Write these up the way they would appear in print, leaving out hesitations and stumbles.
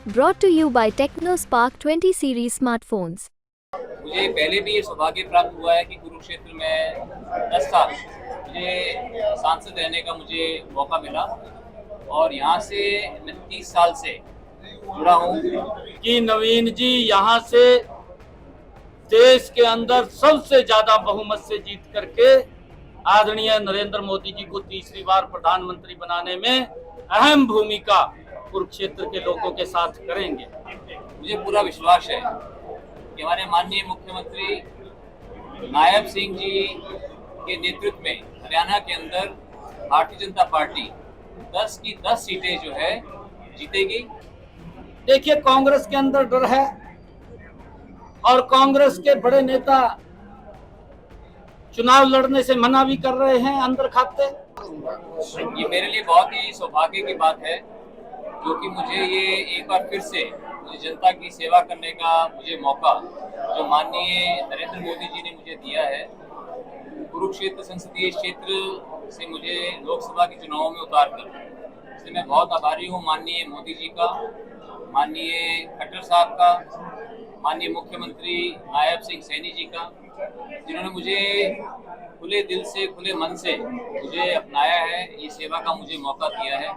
Brought to you by TechnoSpark 20 series smartphones. मुझे पहले भी ये सौभाग्य प्राप्त हुआ है कि कुरुक्षेत्र में 10 साल मुझे सांसद रहने का मुझे मौका मिला और यहाँ से मैं 30 साल से जुड़ा हूँ कि नवीन जी यहाँ से देश के अंदर सबसे ज्यादा बहुमत से जीत करके आदरणीय नरेंद्र मोदी जी को तीसरी बार प्रधानमंत्री बनाने में अहम भूमिका कुरुक्षेत्र के लोगों के साथ करेंगे। मुझे पूरा विश्वास है कि हमारे माननीय मुख्यमंत्री नायब सिंह जी के नेतृत्व में हरियाणा के अंदर भारतीय जनता पार्टी 10 की 10 सीटें जो है जीतेगी। देखिए, कांग्रेस के अंदर डर है और कांग्रेस के बड़े नेता चुनाव लड़ने से मना भी कर रहे हैं अंदर खाते। ये मेरे लिए बहुत ही सौभाग्य की बात है क्योंकि मुझे ये एक बार फिर से मुझे जनता की सेवा करने का मुझे मौका जो माननीय नरेंद्र मोदी जी ने मुझे दिया है। कुरुक्षेत्र संसदीय क्षेत्र से मुझे लोकसभा के चुनाव में उतार कर इसलिए मैं बहुत आभारी हूँ माननीय मोदी जी का, माननीय खट्टर साहब का, माननीय मुख्यमंत्री नायब सिंह सैनी जी का, जिन्होंने मुझे खुले दिल से खुले मन से मुझे अपनाया है, ये सेवा का मुझे मौका दिया है।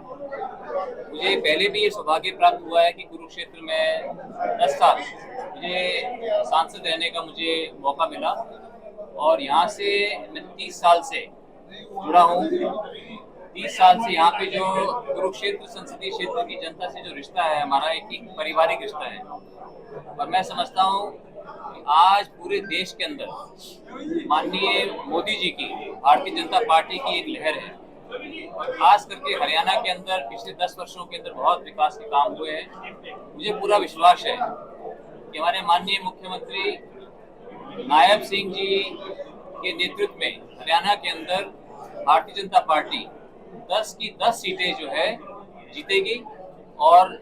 मुझे पहले भी ये सौभाग्य प्राप्त हुआ है कि कुरुक्षेत्र में 10 साल मुझे सांसद रहने का मुझे मौका मिला और यहाँ से मैं 30 साल से जुड़ा हूँ। 30 साल से यहाँ पे जो कुरुक्षेत्र संसदीय क्षेत्र की जनता से जो रिश्ता है हमारा एक पारिवारिक रिश्ता है और मैं समझता हूँ कि आज पूरे देश के अंदर माननीय मोदी जी की भारतीय जनता पार्टी की एक लहर है और खास करके हरियाणा के अंदर पिछले 10 वर्षों के अंदर बहुत विकास के काम हुए हैं। मुझे पूरा विश्वास है कि हमारे माननीय मुख्यमंत्री नायब सिंह जी के नेतृत्व में हरियाणा के अंदर भारतीय जनता पार्टी 10 की 10 सीटें जो है जीतेगी और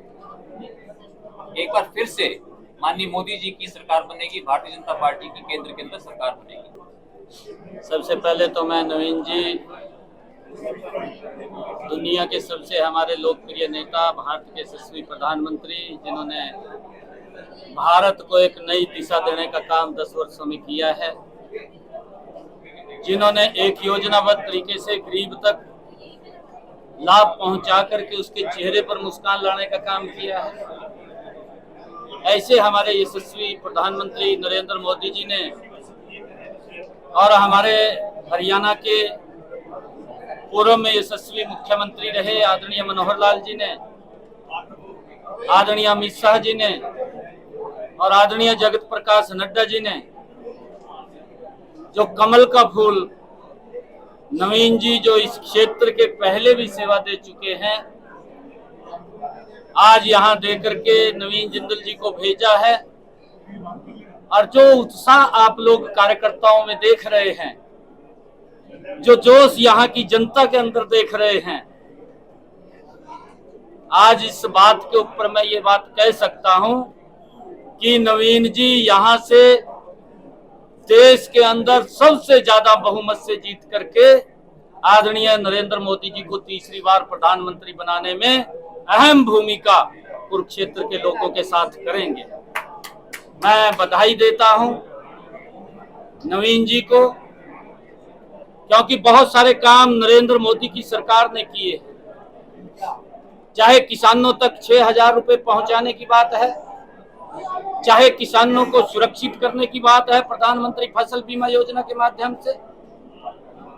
एक बार फिर से माननीय मोदी जी की सरकार बनेगी, भारतीय जनता पार्टी की केंद्र के अंदर सरकार बनेगी। सबसे पहले तो मैं नवीन जी दुनिया के सबसे हमारे लोकप्रिय नेता, भारत के यशस्वी प्रधानमंत्री, जिन्होंने भारत को एक नई दिशा देने का काम 10 वर्षों में किया है, जिन्होंने एक योजनाबद्ध तरीके से गरीब तक लाभ पहुंचा करके उसके चेहरे पर मुस्कान लाने का काम किया है। ऐसे हमारे यशस्वी प्रधानमंत्री नरेंद्र मोदी जी ने और हमारे हरियाणा के पूर्व में यशस्वी मुख्यमंत्री रहे आदरणीय मनोहर लाल जी ने, आदरणीय अमित शाह जी ने और आदरणीय जगत प्रकाश नड्डा जी ने जो कमल का फूल नवीन जी जो इस क्षेत्र के पहले भी सेवा दे चुके हैं, आज यहाँ दे करके नवीन जिंदल जी को भेजा है और जो उत्साह आप लोग कार्यकर्ताओं में देख रहे हैं, जो जोश यहाँ की जनता के अंदर देख रहे हैं, आज इस बात के ऊपर मैं ये बात कह सकता हूँ कि नवीन जी यहाँ से देश के अंदर सबसे ज्यादा बहुमत से जीत करके आदरणीय नरेंद्र मोदी जी को तीसरी बार प्रधानमंत्री बनाने में अहम भूमिका कुरुक्षेत्र के लोगों के साथ करेंगे। मैं बधाई देता हूं नवीन जी को, क्योंकि बहुत सारे काम नरेंद्र मोदी की सरकार ने किए, चाहे किसानों तक 6,000 रुपए पहुंचाने की बात है, चाहे किसानों को सुरक्षित करने की बात है प्रधानमंत्री फसल बीमा योजना के माध्यम से,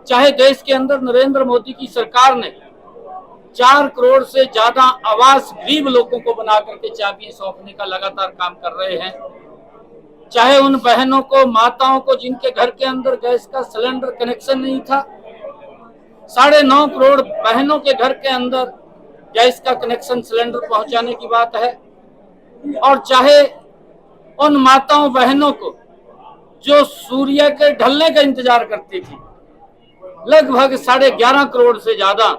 चाहे देश के अंदर नरेंद्र मोदी की सरकार ने 4 करोड़ से ज्यादा आवास गरीब लोगों को बना करके चाबियां सौंपने का लगातार काम कर रहे हैं, चाहे उन बहनों को, माताओं को जिनके घर के अंदर गैस का सिलेंडर कनेक्शन नहीं था, 9.5 करोड़ बहनों के घर के अंदर गैस का कनेक्शन सिलेंडर पहुंचाने की बात है, और चाहे उन माताओं बहनों को जो सूर्य के ढलने का इंतजार करती थी, लगभग 11.5 करोड़ से ज्यादा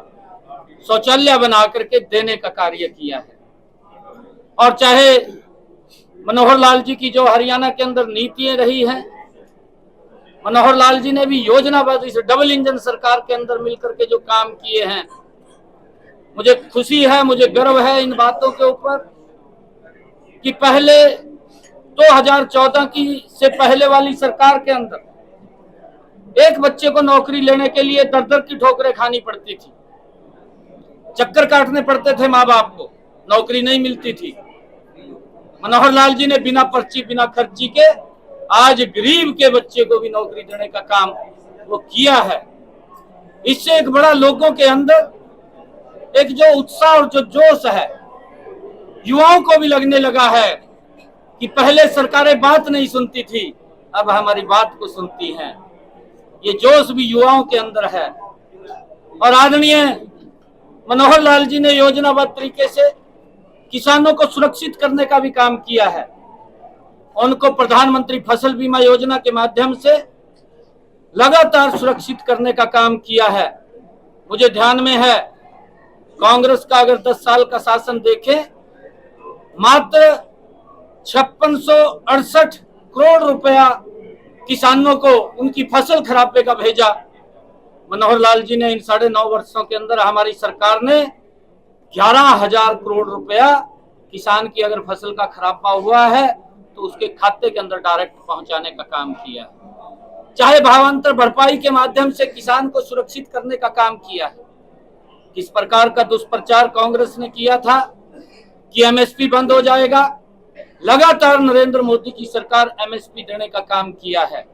शौचालय बना करके देने का कार्य किया है। और चाहे मनोहर लाल जी की जो हरियाणा के अंदर नीतियां रही हैं, मनोहर लाल जी ने भी योजनाबद्ध इस डबल इंजन सरकार के अंदर मिलकर के जो काम किए हैं, मुझे खुशी है, मुझे गर्व है इन बातों के ऊपर कि पहले 2014 की से पहले वाली सरकार के अंदर एक बच्चे को नौकरी लेने के लिए दर दर की ठोकरें खानी पड़ती थी, चक्कर काटने पड़ते थे माँ बाप को, नौकरी नहीं मिलती थी। मनोहर लाल जी ने बिना पर्ची बिना खर्ची के आज गरीब के बच्चे को भी नौकरी देने का काम वो किया है। इससे एक बड़ा लोगों के अंदर एक जो उत्साह और जो जोश है, युवाओं को भी लगने लगा है कि पहले सरकारें बात नहीं सुनती थी, अब हमारी बात को सुनती हैं। ये जोश भी युवाओं के अंदर है। और आदरणीय मनोहर लाल जी ने योजनाबद्ध तरीके से किसानों को सुरक्षित करने का भी काम किया है। उनको प्रधानमंत्री फसल बीमा योजना के माध्यम से लगातार सुरक्षित करने का काम किया है। मुझे ध्यान में है, कांग्रेस का अगर 10 साल का शासन देखें, मात्र 5668 करोड़ रुपया किसानों को उनकी फसल खराबे का भेजा। मनोहर लाल जी ने इन 9.5 वर्षों के अंदर हमारी सरकार ने 11,000 करोड़ रुपया किसान की अगर फसल का खराबा हुआ है तो उसके खाते के अंदर डायरेक्ट पहुंचाने का काम किया। चाहे भावांतर भरपाई के माध्यम से किसान को सुरक्षित करने का काम किया है। किस प्रकार का दुष्प्रचार कांग्रेस ने किया था कि एमएसपी बंद हो जाएगा, लगातार नरेंद्र मोदी की सरकार एमएसपी देने का काम किया है।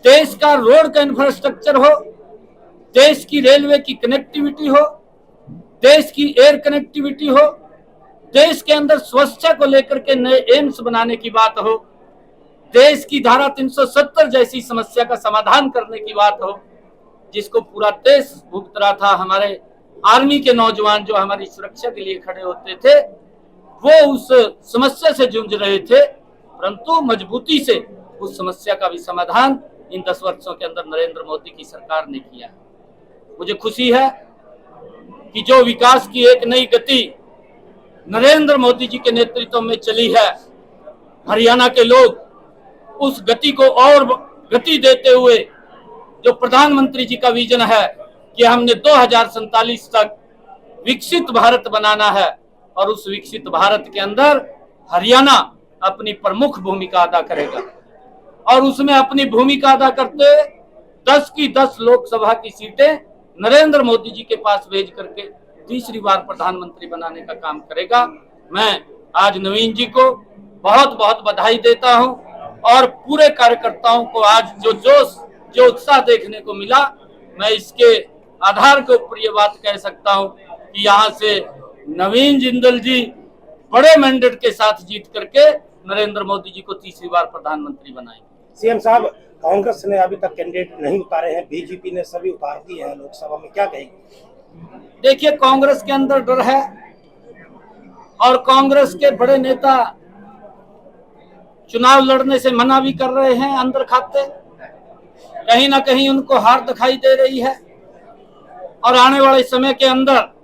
देश का रोड का इंफ्रास्ट्रक्चर हो, देश की रेलवे की कनेक्टिविटी हो, देश की एयर कनेक्टिविटी हो, देश के अंदर स्वच्छता को लेकर के नए एम्स बनाने की बात हो, देश की धारा 370 जैसी समस्या का समाधान करने की बात हो, जिसको पूरा देश भुगत रहा था। हमारे आर्मी के नौजवान जो हमारी सुरक्षा के लिए खड़े होते थे, वो उस समस्या से जूझ रहे थे, परंतु मजबूती से उस समस्या का भी समाधान इन 10 वर्षों के अंदर नरेंद्र मोदी की सरकार ने किया। मुझे खुशी है कि जो विकास की एक नई गति नरेंद्र मोदी जी के नेतृत्व में चली है, हरियाणा के लोग उस गति को और गति देते हुए जो प्रधानमंत्री जी का विजन है कि हमने 2047 तक विकसित भारत बनाना है, और उस विकसित भारत के अंदर हरियाणा अपनी प्रमुख भूमिका अदा करेगा। और उसमें अपनी भूमिका अदा करते 10 की 10 लोकसभा की सीटें नरेंद्र मोदी जी के पास भेज करके तीसरी बार प्रधानमंत्री बनाने का काम करेगा। मैं आज नवीन जी को बहुत बहुत बधाई देता हूं, और पूरे कार्यकर्ताओं को आज जो जोश जो उत्साह देखने को मिला, मैं इसके आधार के ऊपर ये बात कह सकता हूं कि यहाँ से नवीन जिंदल जी बड़े मैंडेट के साथ जीत करके नरेंद्र मोदी जी को तीसरी बार प्रधानमंत्री बनाएंगे। सीएम साहब, कांग्रेस ने अभी तक कैंडिडेट नहीं उतारे हैं, बीजेपी ने सभी उतार दिए हैं लोकसभा में, क्या कहेंगे? देखिए, कांग्रेस के अंदर डर है, और कांग्रेस के बड़े नेता चुनाव लड़ने से मना भी कर रहे हैं अंदर खाते। कहीं ना कहीं उनको हार दिखाई दे रही है, और आने वाले समय के अंदर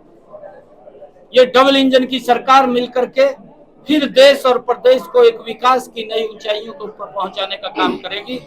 ये डबल इंजन की सरकार मिलकर के फिर देश और प्रदेश को एक विकास की नई ऊंचाइयों के ऊपर पहुंचाने का काम करेगी।